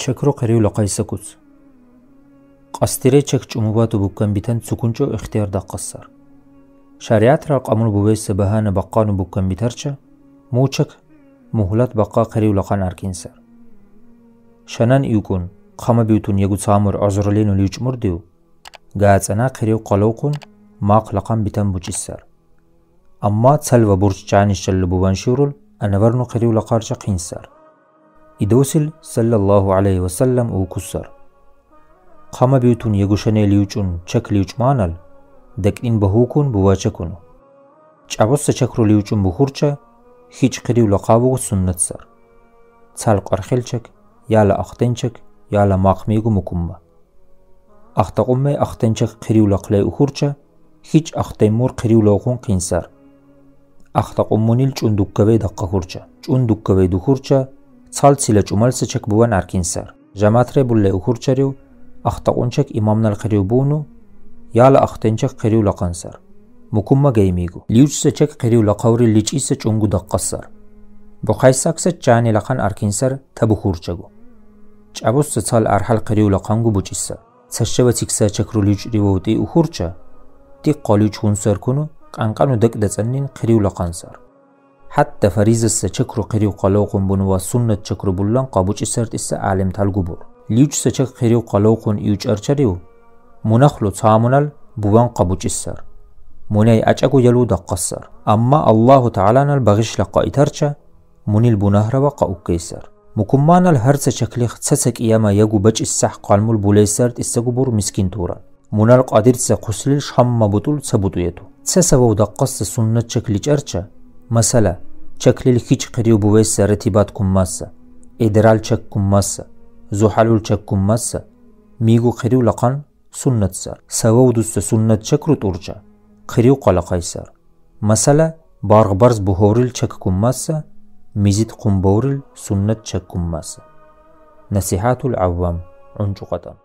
Чекро қириула қайсакуц. Қастире чек чумубату буккан битан цукунчо ихтияр даққассар. Шариатра қамул бувейса бахана баққану буккан битарча, мучек мухлат баққа қириула қан аркинсар. Шанан иукун, қама биутун ягу цамур азралину лиучмурдиу, гаацана қириу қалауқун мақ лақан битан бучиссар. Амма цалва бурч чанишчаллу буваншурул, анаварну қириула қарча қинсар. إدوسل صلى الله عليه وسلم وكسر قام بيوتون يغشني ليوچون چك ليوچ مانل دك إن بهوكون بواچكونو چابوس چكرو ليوچون بخورچا هيچ قريو لقابو سنت سر څالق ارخلچك يالا اختنچك يالا ماقميگو مكمما اختقمي اختنچك قريو لقلي اخورچا هيچ اختيمور قريو لوقون قينسر اختقمونيل چون دكوي دقه خورچا چون دكوي دخورچا څال څيله چومالسه چک بوان اركينسر جماتره بوله اخورچريو اختقونچك امامنا القريو بونو يالا اختنچك قريو لقنسر مكمما گيميگو ليوچسه چك قريو لقوري ليچيسه چونگو دققسر بخايساكسه چاني لقن اركينسر تبو خورچگو چابوس څال ارحل قريو لقنگو بوچيسر څشوا تيكسه چكرو ليچ ريوتي اخورچا تي قاليو چونسر كونو قنقنو دك دڅنين قريو لقنسر حتى فريزة چكرو قريو قلوقون بنوا سنة چكرو بلان قابوچ سرت إسا عالم تالگوبور ليوچ سچك قريو قلوقون يوچ ارچريو منخلو تامنال بوان قابوچ سر مني اچاگو يلو دقصر اما الله تعالى نال بغش لقا اترچا منيل بنهر وقا اوكيسر مكمانال هرس چكليخ تسك اياما يگو بچ السح قالمول بولي سرت إسا گوبور مسكين تورا منال قادر تسا قسليل شم بطول سبوتو يتو تسسو دقص سنة چكليچ ارچا مثلا چکلیل هیچ قریو بویس رتیبات کماسه ادرال چک کماسه زحلول چک کماسه میگو قریو لقان سنت سر سوو دوست سنت چکرو تورچا قریو قلقای سر مثلا بارغبرز بهورل چک کماسه میزید قنبورل سنت چک کماسه نصیحات العوام عنجقتان